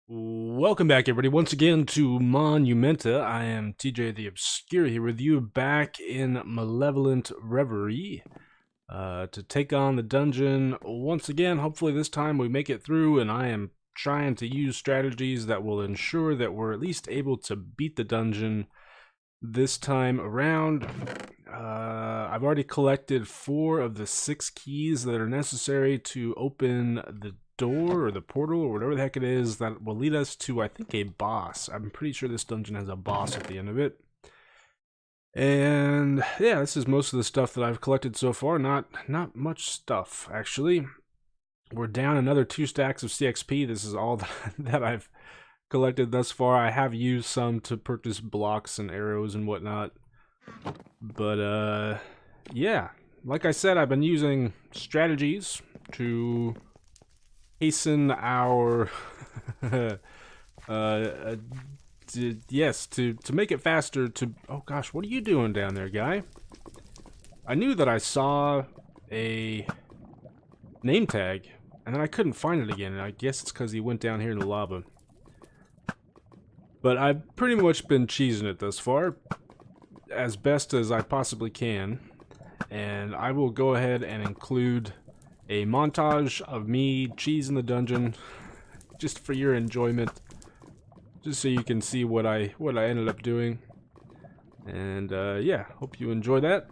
Welcome back, everybody, once again to Monumenta. I am TJ the Obscure here with you back in Malevolent Reverie to take on the dungeon once again. Hopefully this time we make it through, and I am trying to use strategies that will ensure that we're at least able to beat the dungeon this time around. I've already collected 4 of the 6 keys that are necessary to open the door or the portal or whatever the heck it is that will lead us to, I think, a boss. I'm pretty sure this dungeon has a boss at the end of it. And yeah, this is most of the stuff that I've collected so far. Not much stuff, actually. We're down another 2 stacks of CXP. This is all that I've collected thus far. I have used some to purchase blocks and arrows and whatnot. But yeah, like I said, I've been using strategies to hasten our yes, to make it faster to... Oh gosh, what are you doing down there, guy? I knew that I saw a name tag and then I couldn't find it again, and I guess it's because he went down here in the lava. But I've pretty much been cheesing it thus far as best as I possibly can, and I will go ahead and include a montage of me cheesing the dungeon just for your enjoyment, just so you can see what I ended up doing. And yeah, hope you enjoy that.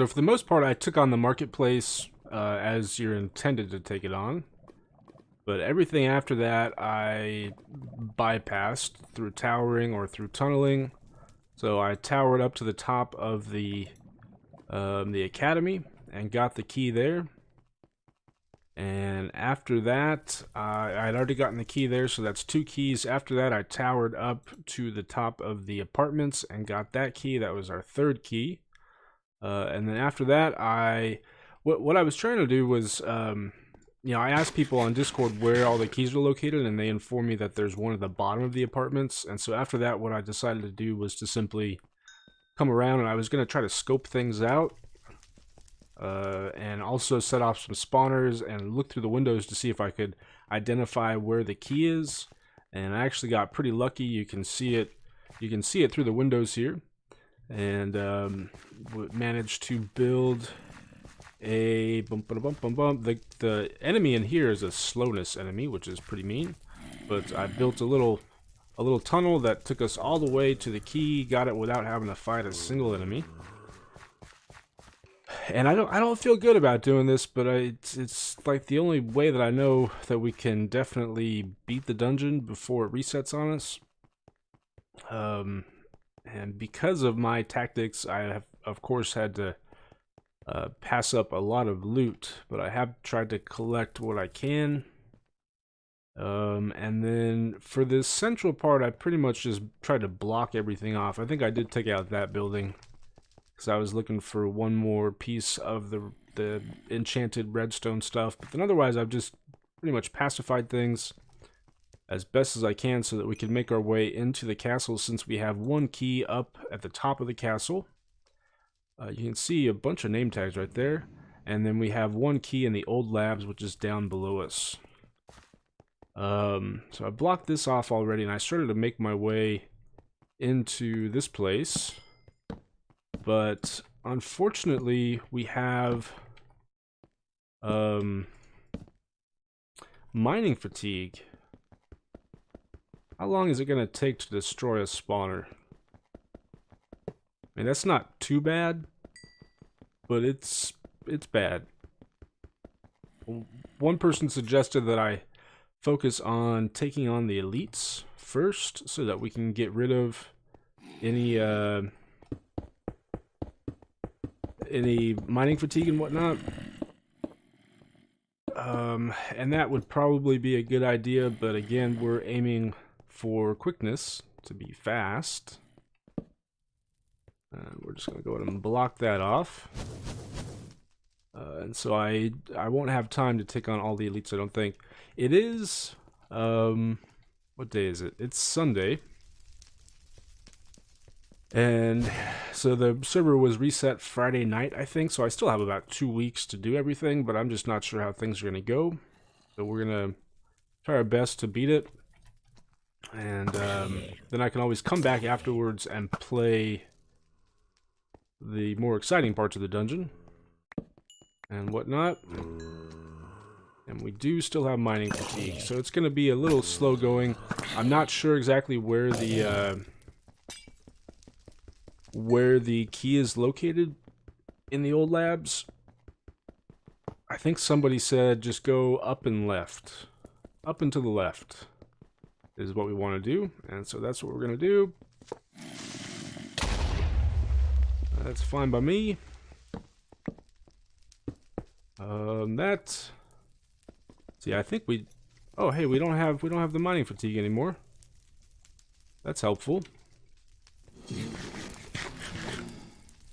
So for the most part, I took on the marketplace as you're intended to take it on. But everything after that, I bypassed through towering or through tunneling. So I towered up to the top of the academy and got the key there. And after that, I'd already gotten the key there, so that's 2 keys. After that, I towered up to the top of the apartments and got that key. That was our 3rd key. And then after that, what I was trying to do was, you know, I asked people on Discord where all the keys were located, and they informed me that there's one at the bottom of the apartments. And so after that, what I decided to do was to simply come around, and I was going to try to scope things out. And also set off some spawners and look through the windows to see if I could identify where the key is. And I actually got pretty lucky. You can see it through the windows here. And managed to build a the enemy in here is a slowness enemy, which is pretty mean. But I built a little tunnel that took us all the way to the key. Got it without having to fight a single enemy. And I don't feel good about doing this, but it's like the only way that I know that we can definitely beat the dungeon before it resets on us. And because of my tactics, I have, of course, had to pass up a lot of loot, but I have tried to collect what I can. And then for this central part, I pretty much just tried to block everything off. I think I did take out that building, because I was looking for one more piece of the enchanted redstone stuff. But then otherwise, I've just pretty much pacified things as best as I can so that we can make our way into the castle, since we have 1 key up at the top of the castle. You can see a bunch of name tags right there. And then we have 1 key in the old labs, which is down below us. So I blocked this off already, and I started to make my way into this place. But unfortunately, we have mining fatigue. How long is it going to take to destroy a spawner? I mean, that's not too bad, but it's bad. One person suggested that I focus on taking on the elites first, so that we can get rid of any mining fatigue and whatnot. And that would probably be a good idea, but again, we're aiming for quickness to be fast. We're just going to go ahead and block that off. And so I won't have time to take on all the elites, I don't think. It is, what day is it? It's Sunday. And so the server was reset Friday night, I think, so I still have about 2 weeks to do everything, but I'm just not sure how things are going to go. So we're going to try our best to beat it. And then I can always come back afterwards and play the more exciting parts of the dungeon and whatnot. And we do still have mining fatigue, so it's going to be a little slow going. I'm not sure exactly where the key is located in the old labs. I think somebody said just go up and left. Up and to the left is what we want to do, and so that's what we're going to do. That's fine by me. See, I think we... Oh, hey, we don't have the mining fatigue anymore. That's helpful.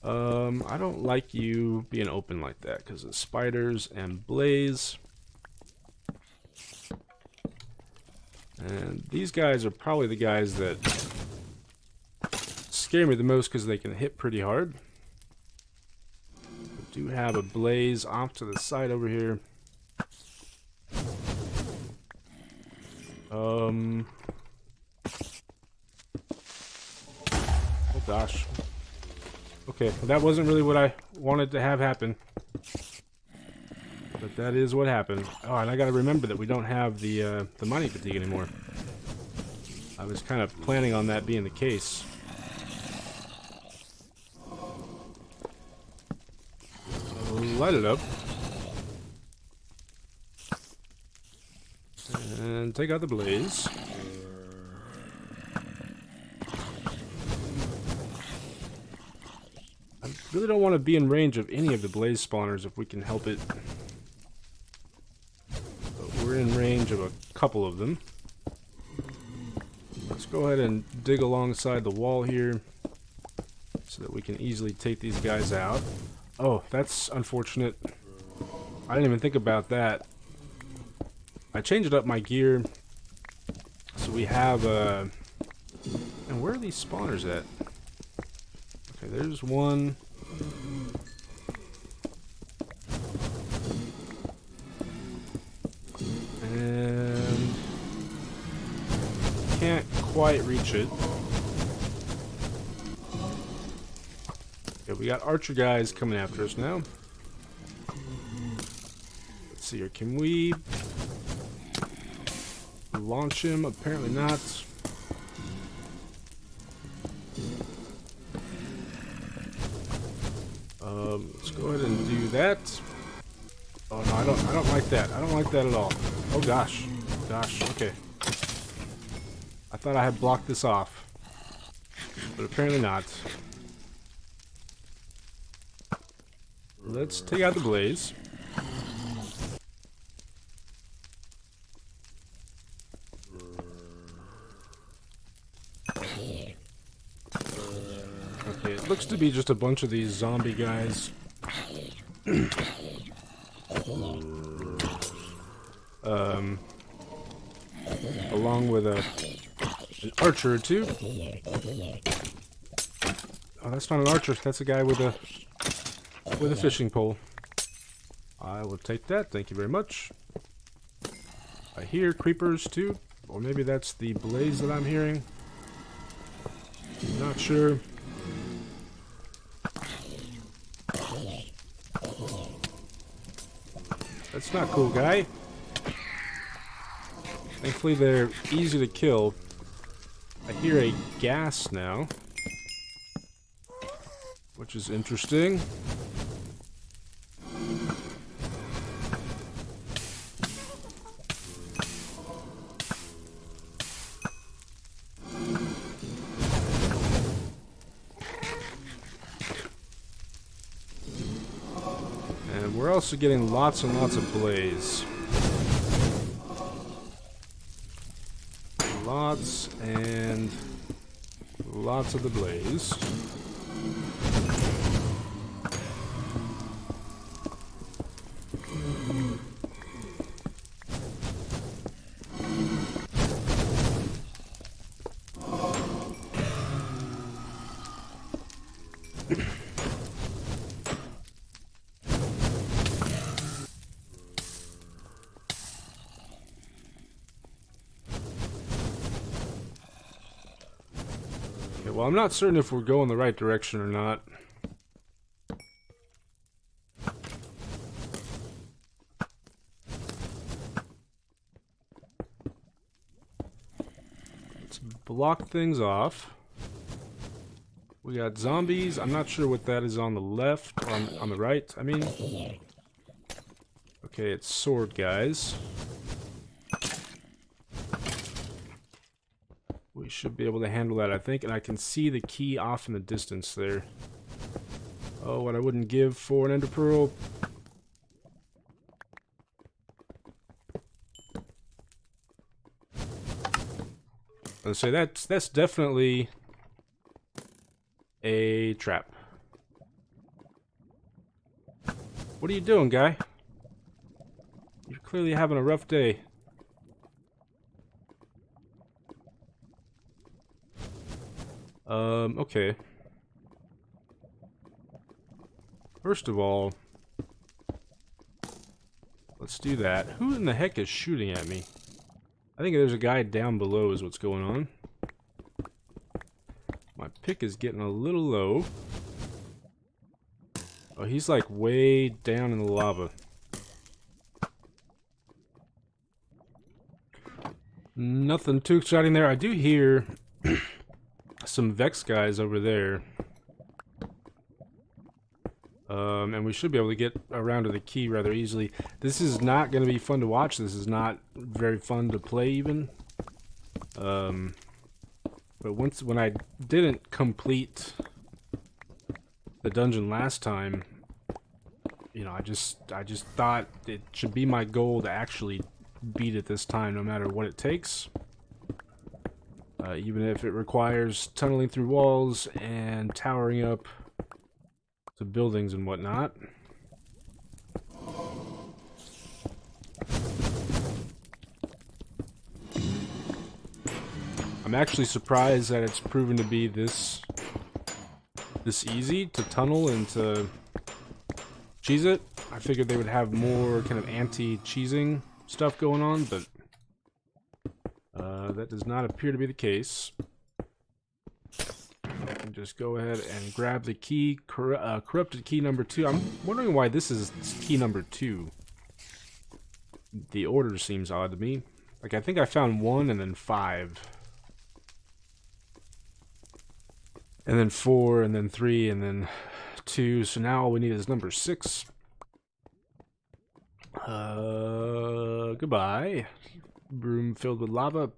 I don't like you being open like that because of spiders and blaze. And these guys are probably the guys that scare me the most because they can hit pretty hard. We do have a blaze off to the side over here. Oh gosh. Okay, well, that wasn't really what I wanted to have happen. But that is what happened. Oh, and I gotta remember that we don't have the mining fatigue anymore. I was kind of planning on that being the case. light it up. And take out the blaze. I really don't want to be in range of any of the blaze spawners if we can help it. But we're in range of a couple of them. Let's go ahead and dig alongside the wall here so that we can easily take these guys out. Oh, that's unfortunate. I didn't even think about that. I changed up my gear so we have and where are these spawners at? Okay, there's one. And can't quite reach it. Okay, we got archer guys coming after us now. Let's see here, can we launch him? Apparently not. Let's go ahead and do that. Oh no, I don't like that. I don't like that at all. Oh gosh. Gosh, okay. I thought I had blocked this off. But apparently not. Let's take out the blaze. Okay, it looks to be just a bunch of these zombie guys. Along with an archer or two. Oh, that's not an archer. That's a guy with a fishing pole. I will take that. Thank you very much. I hear creepers too, or maybe that's the blaze that I'm hearing. Not sure. That's not cool, guy. Thankfully, they're easy to kill. I hear a gas now, which is interesting. And we're also getting lots and lots of blaze. Lots and lots of the blaze. Well, I'm not certain if we're going the right direction or not. Let's block things off. We got zombies. I'm not sure what that is on the left or on the right. I mean, okay, it's sword guys. We should be able to handle that, I think, and I can see the key off in the distance there. Oh, what I wouldn't give for an ender pearl. Let's say that's definitely a trap. What are you doing, guy? You're clearly having a rough day. Okay. First of all, let's do that. Who in the heck is shooting at me? I think there's a guy down below is what's going on. My pick is getting a little low. Oh, he's like way down in the lava. Nothing too exciting there. I do hear some Vex guys over there. And we should be able to get around to the key rather easily. This is not going to be fun to watch. This is not very fun to play even. But when I didn't complete the dungeon last time, you know, I just thought it should be my goal to actually beat it this time, no matter what it takes. Even if it requires tunneling through walls and towering up to buildings and whatnot. I'm actually surprised that it's proven to be this easy to tunnel and to cheese it. I figured they would have more kind of anti-cheesing stuff going on, but that does not appear to be the case. I can just go ahead and grab the key, corrupted key number 2. I'm wondering why this is key number 2. The order seems odd to me. Like, I think I found 1 and then 5. And then 4, and then 3, and then 2. So now all we need is number 6. Goodbye. Room filled with lava.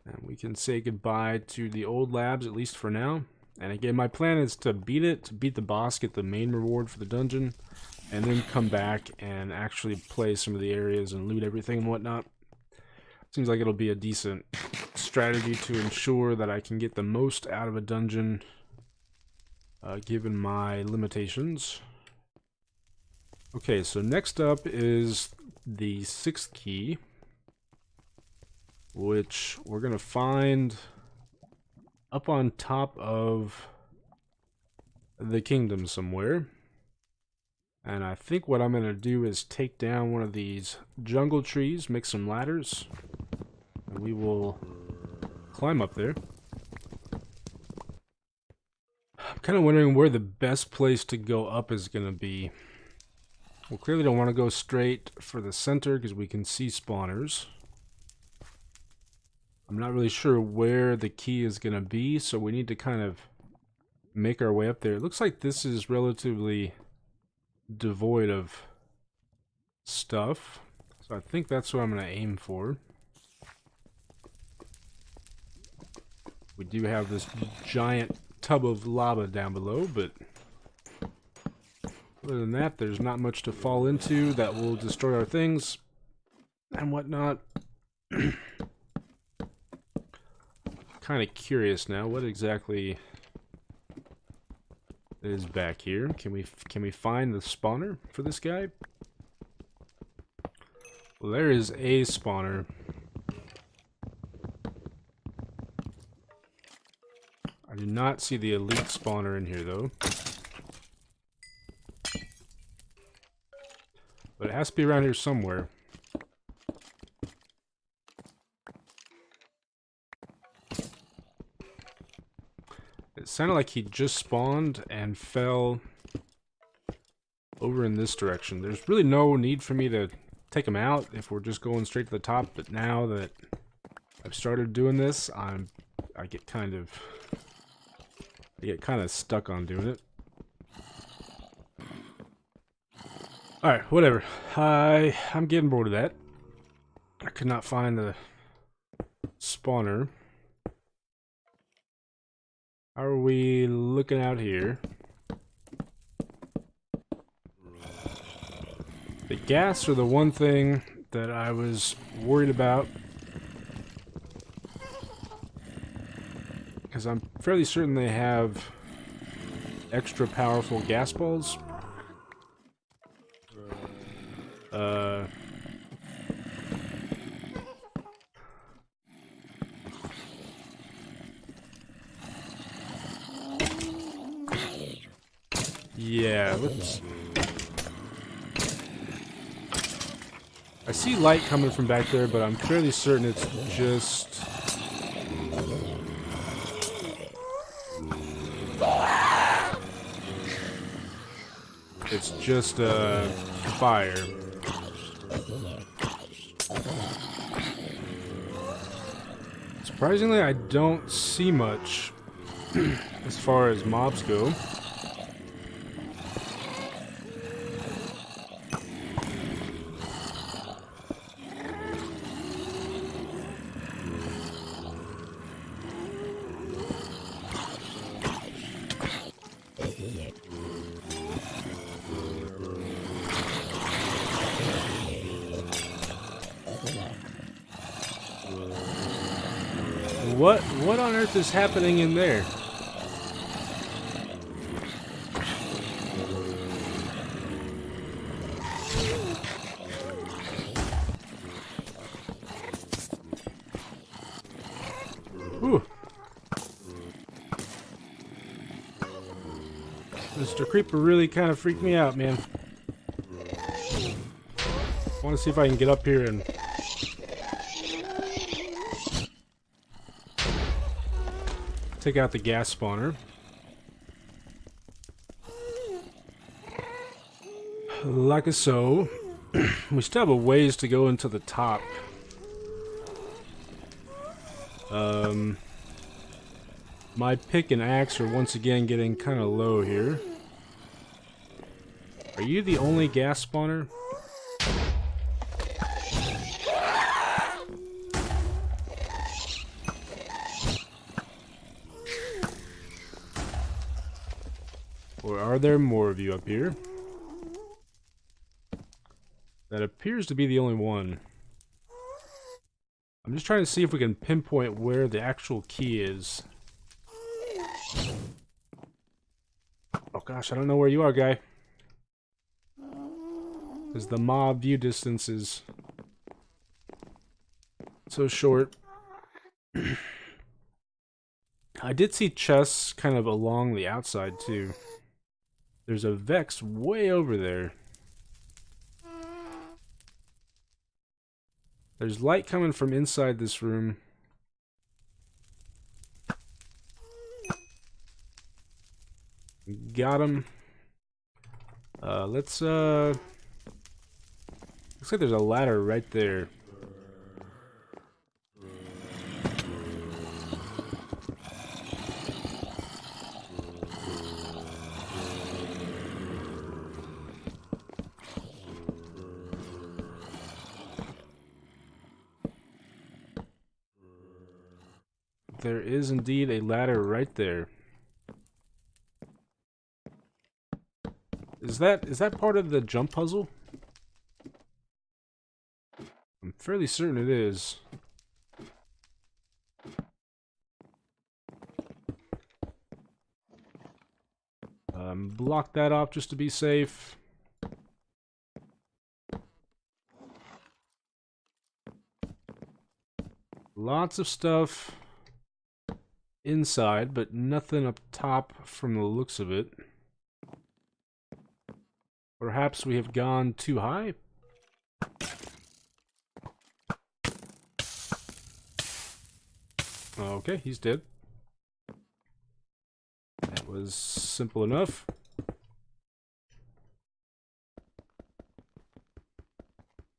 And we can say goodbye to the old labs, at least for now. And again, my plan is to beat it, to beat the boss, get the main reward for the dungeon, and then come back and actually play some of the areas and loot everything and whatnot. Seems like it'll be a decent strategy to ensure that I can get the most out of a dungeon, given my limitations. Okay, so next up is the 6th key, which we're going to find up on top of the kingdom somewhere. And I think what I'm going to do is take down one of these jungle trees, make some ladders, and we will climb up there. I'm kind of wondering where the best place to go up is going to be. We clearly don't want to go straight for the center because we can see spawners. I'm not really sure where the key is going to be, so we need to kind of make our way up there. It looks like this is relatively devoid of stuff, so I think that's what I'm going to aim for. We do have this giant tub of lava down below, but other than that, there's not much to fall into that will destroy our things and whatnot. Kind of curious now what exactly is back here. Can we find the spawner for this guy? Well, there is a spawner. I do not see the elite spawner in here though. But it has to be around here somewhere. It sounded like he just spawned and fell over in this direction. There's really no need for me to take him out if we're just going straight to the top, but now that I've started doing this, I get kind of stuck on doing it. Alright, whatever. I'm getting bored of that. I could not find the spawner. How are we looking out here? The gas are the one thing that I was worried about, because I'm fairly certain they have extra powerful gas balls. Yeah, let's... I see light coming from back there, but I'm fairly certain it's just... It's just fire. Surprisingly, I don't see much as far as mobs go. What on earth is happening in there? Whew. Mr. Creeper really kind of freaked me out, man. I want to see if I can get up here and... take out the gas spawner. Like so. We still have a ways to go into the top. My pick and axe are once again getting kind of low here. Are you the only gas spawner? Or are there more of you up here? That appears to be the only one. I'm just trying to see if we can pinpoint where the actual key is. Oh gosh, I don't know where you are, guy. Because the mob view distance is so short. I did see chests kind of along the outside too. There's a Vex way over there. There's light coming from inside this room. Got him. Looks like there's a ladder right there. There is indeed a ladder right there. Is that part of the jump puzzle? I'm fairly certain it is. Block that off just to be safe. Lots of stuff inside, but nothing up top from the looks of it. Perhaps we have gone too high? Okay, he's dead. That was simple enough.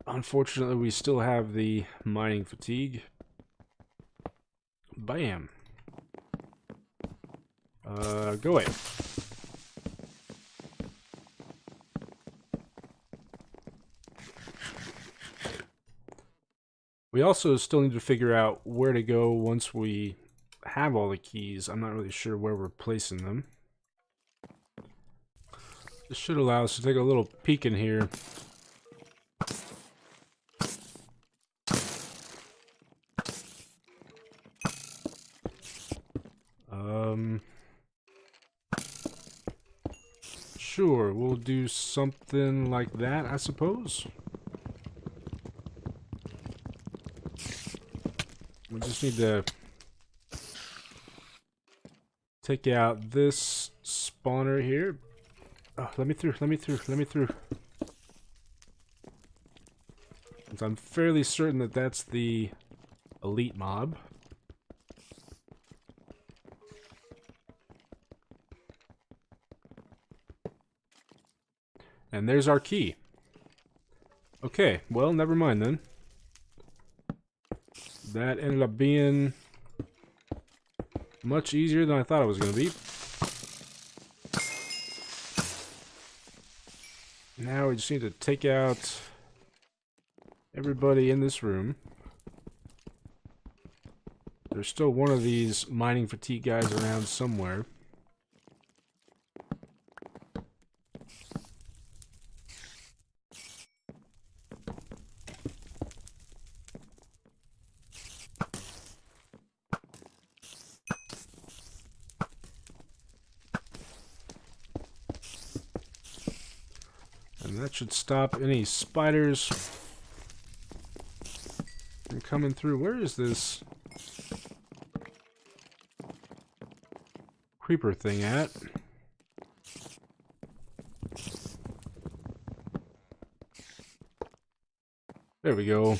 Unfortunately, we still have the mining fatigue. Bam. Go away. We also still need to figure out where to go once we have all the keys. I'm not really sure where we're placing them. This should allow us to take a little peek in here. Sure, we'll do something like that, I suppose. We just need to take out this spawner here. Oh, let me through. I'm fairly certain that that's the elite mob. And there's our key. Okay, well, never mind then. That ended up being much easier than I thought it was going to be. Now we just need to take out everybody in this room. There's still one of these mining fatigue guys around somewhere. And that should stop any spiders from coming through. Where is this creeper thing at? There we go.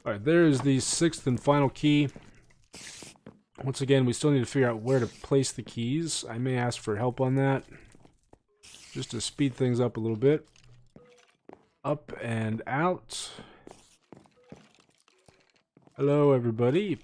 Alright, there is the 6th and final key. Once again, we still need to figure out where to place the keys. I may ask for help on that, just to speed things up a little bit. Up and out. Hello, everybody.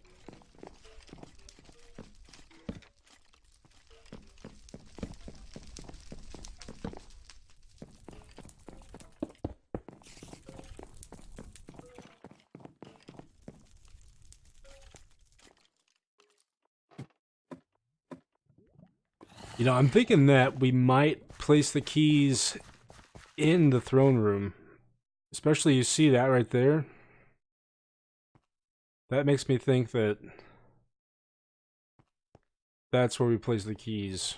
You know, I'm thinking that we might place the keys in the throne room. Especially, you see that right there? That makes me think that that's where we place the keys.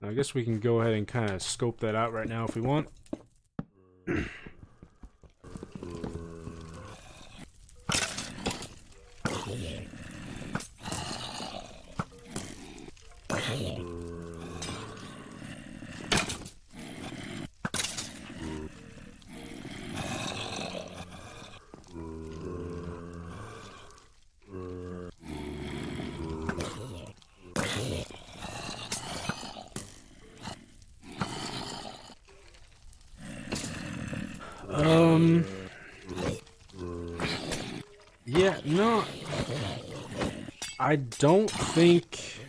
Now, I guess we can go ahead and kind of scope that out right now if we want. Yeah, no, I don't think,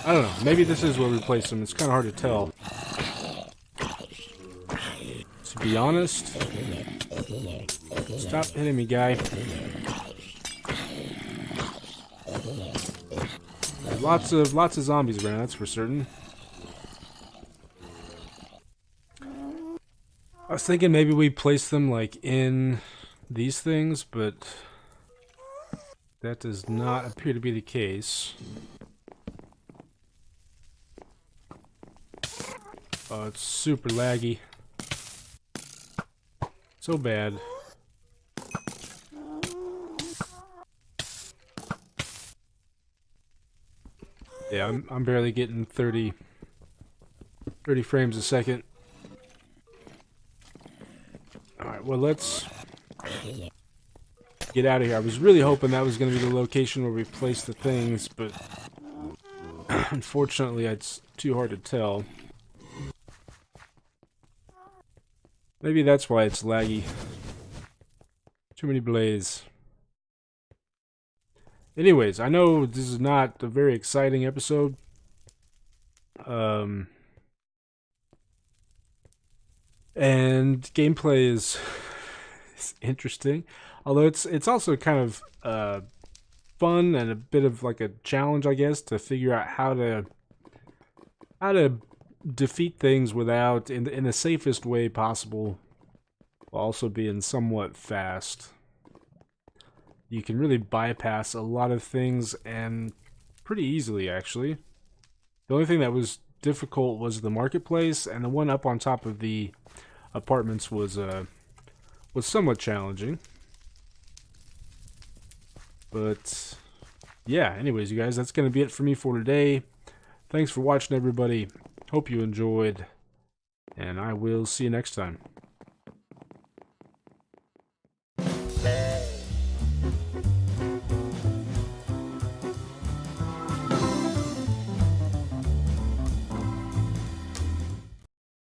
I don't know, maybe this is where we place them. It's kind of hard to tell, to be honest. Stop hitting me, guy. Lots of zombies around, that's for certain. I was thinking maybe we place them like in these things, but that does not appear to be the case. Oh, it's super laggy. So bad. Yeah, I'm barely getting 30 frames a second. Alright, well, let's get out of here. I was really hoping that was going to be the location where we place the things, but unfortunately it's too hard to tell. Maybe that's why it's laggy. Too many blaze. Anyways, I know this is not a very exciting episode. And gameplay is interesting, although it's also kind of fun and a bit of like a challenge, I guess, to figure out how to defeat things without in the safest way possible, while also being somewhat fast. You can really bypass a lot of things, and pretty easily, actually. The only thing that was difficult was the marketplace, and the one up on top of the apartments was somewhat challenging. But yeah, anyways, you guys, that's going to be it for me for today. Thanks for watching, everybody. Hope you enjoyed, and I will see you next time.